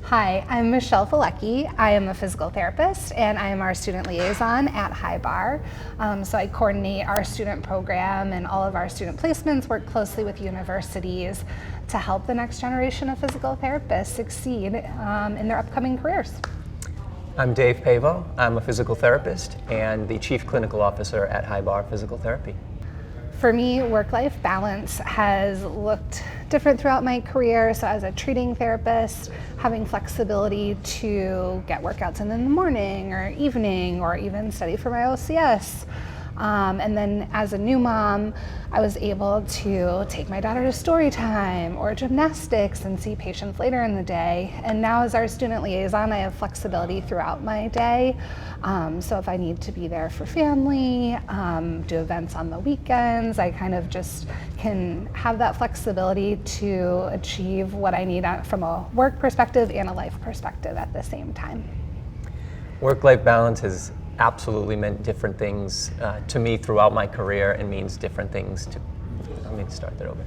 Hi, I'm Michelle Fuleky. I am a physical therapist and I am our student liaison at Highbar. So I coordinate our student program and all of our student placements, work closely with universities to help the next generation of physical therapists succeed in their upcoming careers. I'm Dave Pavao. I'm a physical therapist and the Chief Clinical Officer at Highbar Physical Therapy. For me, work-life balance has looked different throughout my career. So as a treating therapist, having flexibility to get workouts in the morning or evening or even study for my OCS. And then as a new mom, I was able to take my daughter to story time or gymnastics and see patients later in the day. And now as our student liaison, I have flexibility throughout my day. So if I need to be there for family, do events on the weekends, I kind of just can have that flexibility to achieve what I need from a work perspective and a life perspective at the same time. Work-life balance has absolutely meant different things to me throughout my career and means different things to, let me start that over.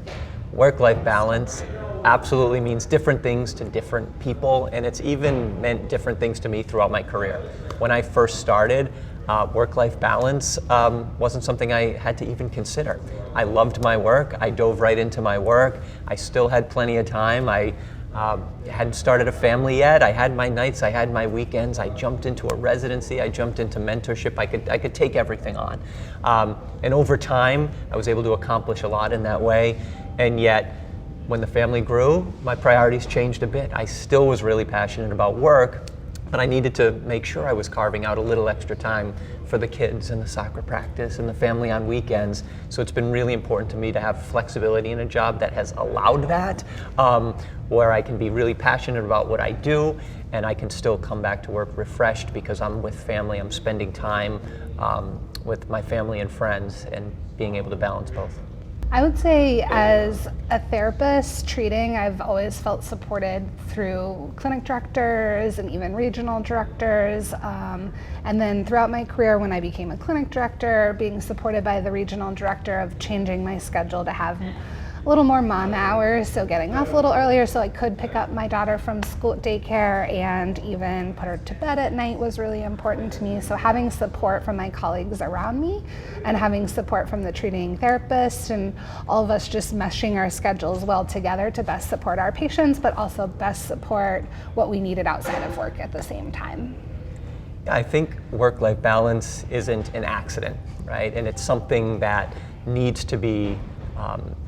Work-life balance absolutely means different things to different people, and it's even meant different things to me throughout my career. When I first started, work-life balance wasn't something I had to even consider. I loved my work, I dove right into my work, I still had plenty of time. I hadn't started a family yet. I had my nights, I had my weekends. I jumped into a residency, I jumped into mentorship. I could take everything on. And over time, I was able to accomplish a lot in that way. And yet, when the family grew, my priorities changed a bit. I still was really passionate about work, but I needed to make sure I was carving out a little extra time for the kids and the soccer practice and the family on weekends. So it's been really important to me to have flexibility in a job that has allowed that, where I can be really passionate about what I do and I can still come back to work refreshed because I'm with family, I'm spending time with my family and friends and being able to balance both. I would say as a therapist treating, I've always felt supported through clinic directors and even regional directors. And then throughout my career, when I became a clinic director, being supported by the regional director of changing my schedule to have a little more mom hours, so getting off a little earlier so I could pick up my daughter from school daycare and even put her to bed at night was really important to me. So having support from my colleagues around me and having support from the treating therapist and all of us just meshing our schedules well together to best support our patients, but also best support what we needed outside of work at the same time. I think work-life balance isn't an accident, right? And it's something that needs to be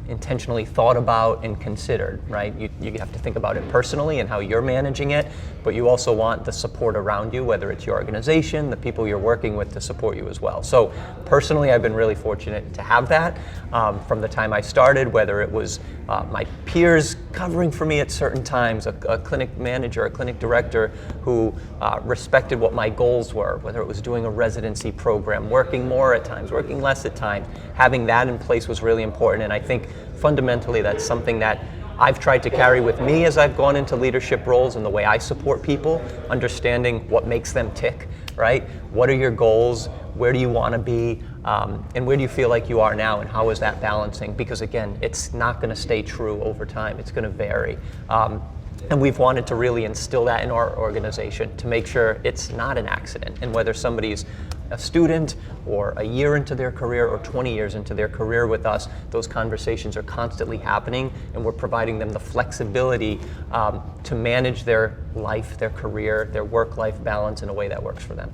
intentionally thought about and considered, right? You have to think about it personally and how you're managing it, but you also want the support around you, whether it's your organization, the people you're working with to support you as well. So personally, I've been really fortunate to have that from the time I started, whether it was my peers covering for me at certain times, a clinic manager, a clinic director who respected what my goals were, whether it was doing a residency program, working more at times, working less at times. Having that in place was really important, and I think fundamentally that's something that I've tried to carry with me as I've gone into leadership roles and the way I support people, understanding what makes them tick, right? What are your goals? Where do you want to be? And where do you feel like you are now, and how is that balancing? Because again, it's not going to stay true over time. It's going to vary. And we've wanted to really instill that in our organization to make sure it's not an accident. And whether somebody's a student or a year into their career or 20 years into their career with us, those conversations are constantly happening, and we're providing them the flexibility to manage their life, their career, their work-life balance in a way that works for them.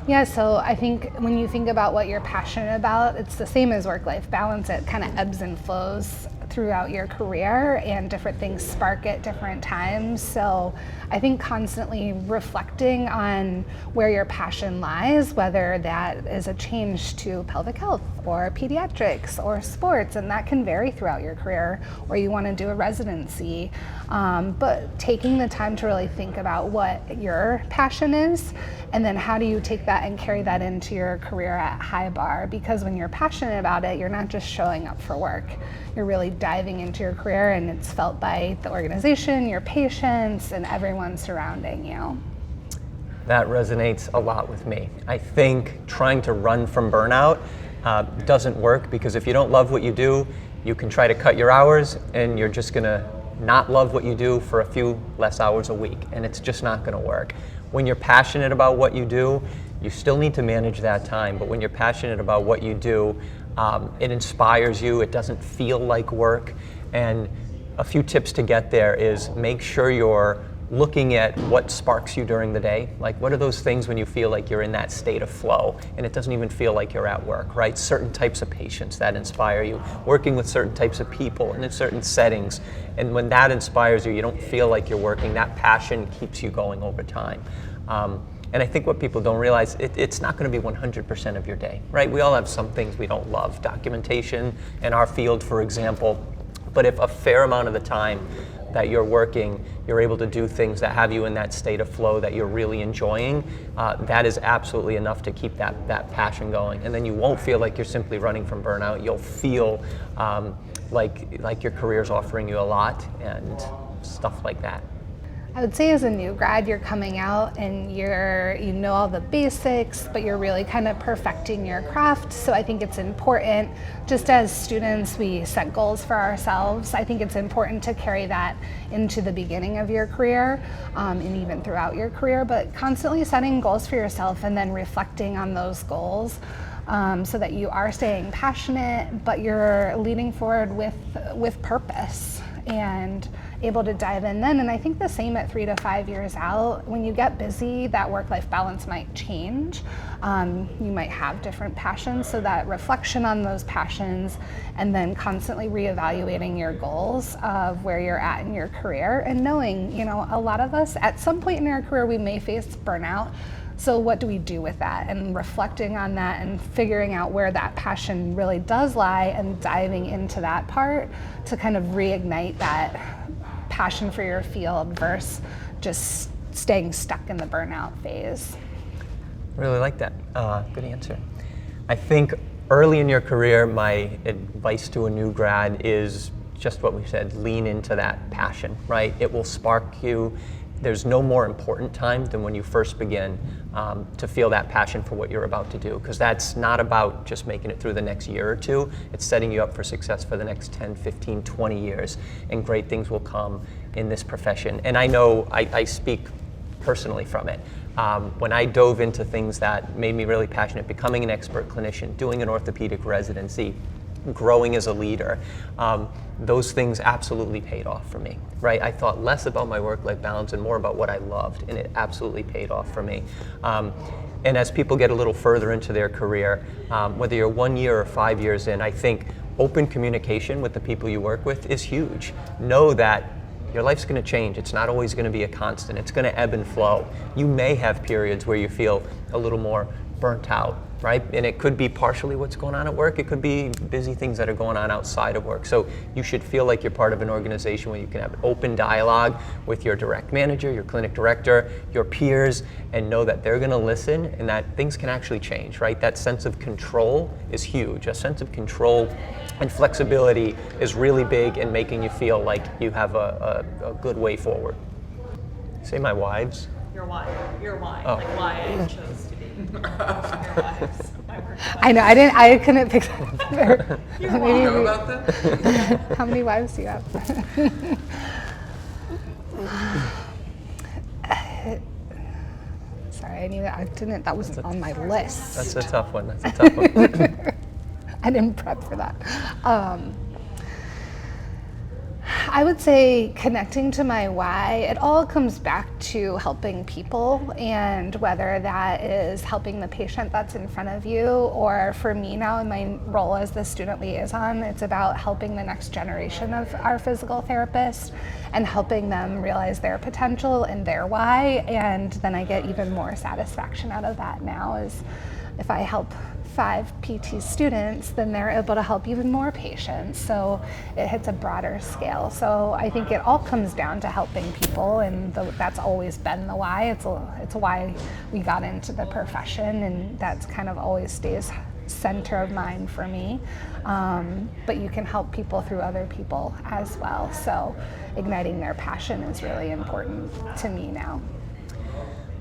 Yeah, so I think when you think about what you're passionate about, it's the same as work-life balance. It kind of ebbs and flows throughout your career and different things spark at different times. So I think constantly reflecting on where your passion lies, whether that is a change to pelvic health or pediatrics or sports, and that can vary throughout your career, or you want to do a residency. But taking the time to really think about what your passion is, and then how do you take that and carry that into your career at Highbar? Because when you're passionate about it, you're not just showing up for work. You're really diving into your career, and it's felt by the organization, your patients, and everyone surrounding you. That resonates a lot with me. I think trying to run from burnout doesn't work, because if you don't love what you do, you can try to cut your hours and you're just gonna not love what you do for a few less hours a week, and it's just not going to work. When you're passionate about what you do, you still need to manage that time, but when you're passionate about what you do, it inspires you, it doesn't feel like work. And a few tips to get there is make sure you're looking at what sparks you during the day. Like, what are those things when you feel like you're in that state of flow and it doesn't even feel like you're at work, right? Certain types of patients that inspire you, working with certain types of people and in certain settings. And when that inspires you, you don't feel like you're working. That passion keeps you going over time. And I think what people don't realize, it's not going to be 100% of your day, right? We all have some things we don't love. Documentation in our field, for example. But if a fair amount of the time that you're working, you're able to do things that have you in that state of flow that you're really enjoying, that is absolutely enough to keep that passion going. And then you won't feel like you're simply running from burnout. You'll feel like your career's offering you a lot and stuff like that. I would say as a new grad, you're coming out and you know all the basics, but you're really kind of perfecting your craft. So I think it's important, just as students, we set goals for ourselves. I think it's important to carry that into the beginning of your career and even throughout your career, but constantly setting goals for yourself and then reflecting on those goals so that you are staying passionate, but you're leading forward with purpose and able to dive in then. And I think the same at 3 to 5 years out. When you get busy, that work-life balance might change. You might have different passions, so that reflection on those passions and then constantly reevaluating your goals of where you're at in your career and knowing, a lot of us at some point in our career, we may face burnout. So what do we do with that? And reflecting on that and figuring out where that passion really does lie and diving into that part to kind of reignite that passion for your field versus just staying stuck in the burnout phase. Really like that. Good answer. I think early in your career, my advice to a new grad is just what we said, lean into that passion, right? It will spark you. There's no more important time than when you first begin to feel that passion for what you're about to do, because that's not about just making it through the next year or two. It's setting you up for success for the next 10, 15, 20 years, and great things will come in this profession. And I know I speak personally from it. When I dove into things that made me really passionate, becoming an expert clinician, doing an orthopedic residency, growing as a leader, those things absolutely paid off for me, right? I thought less about my work-life balance and more about what I loved, and it absolutely paid off for me. And as people get a little further into their career, whether you're 1 year or 5 years in, I think open communication with the people you work with is huge. Know that your life's going to change. It's not always going to be a constant. It's going to ebb and flow. You may have periods where you feel a little more burnt out, right? And it could be partially what's going on at work. It could be busy things that are going on outside of work. So you should feel like you're part of an organization where you can have an open dialogue with your direct manager, your clinic director, your peers, and know that they're going to listen and that things can actually change, right? That sense of control is huge. A sense of control and flexibility is really big in making you feel like you have a good way forward. Say my wives. Your why. Oh. Like why I chose to be your wives. I know, I couldn't pick that up. You know about that? How many wives do you have? Sorry, that wasn't on my list. That's a tough one. That's a tough one. I didn't prep for that. I would say connecting to my why, it all comes back to helping people, and whether that is helping the patient that's in front of you, or for me now in my role as the student liaison, it's about helping the next generation of our physical therapists and helping them realize their potential and their why. And then I get even more satisfaction out of that now, is if I help 5 PT students, then they're able to help even more patients. So it hits a broader scale. So I think it all comes down to helping people, and that's always been the why. It's why we got into the profession, and that's kind of always stays center of mind for me. But you can help people through other people as well. So igniting their passion is really important to me now.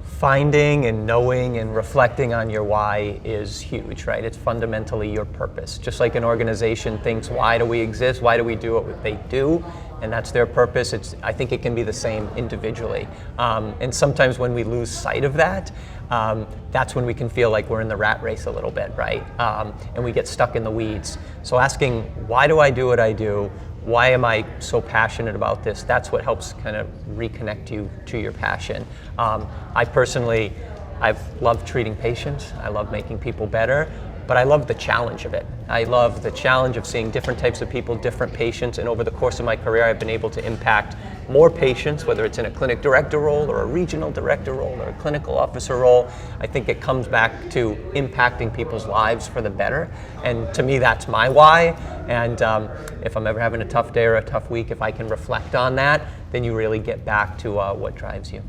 finding and knowing and reflecting on your why is huge, right? It's fundamentally your purpose. Just like an organization thinks, why do we exist? Why do we do what they do? And that's their purpose. I think it can be the same individually. And sometimes when we lose sight of that, that's when we can feel like we're in the rat race a little bit, right? And we get stuck in the weeds. So asking, why do I do what I do? Why am I so passionate about this? That's what helps kind of reconnect you to your passion. I've loved treating patients. I love making people better, but I love the challenge of it. I love the challenge of seeing different types of people, different patients, and over the course of my career, I've been able to impact more patients, whether it's in a clinic director role or a regional director role or a clinical officer role. I think it comes back to impacting people's lives for the better. And to me, that's my why. And if I'm ever having a tough day or a tough week, if I can reflect on that, then you really get back to what drives you.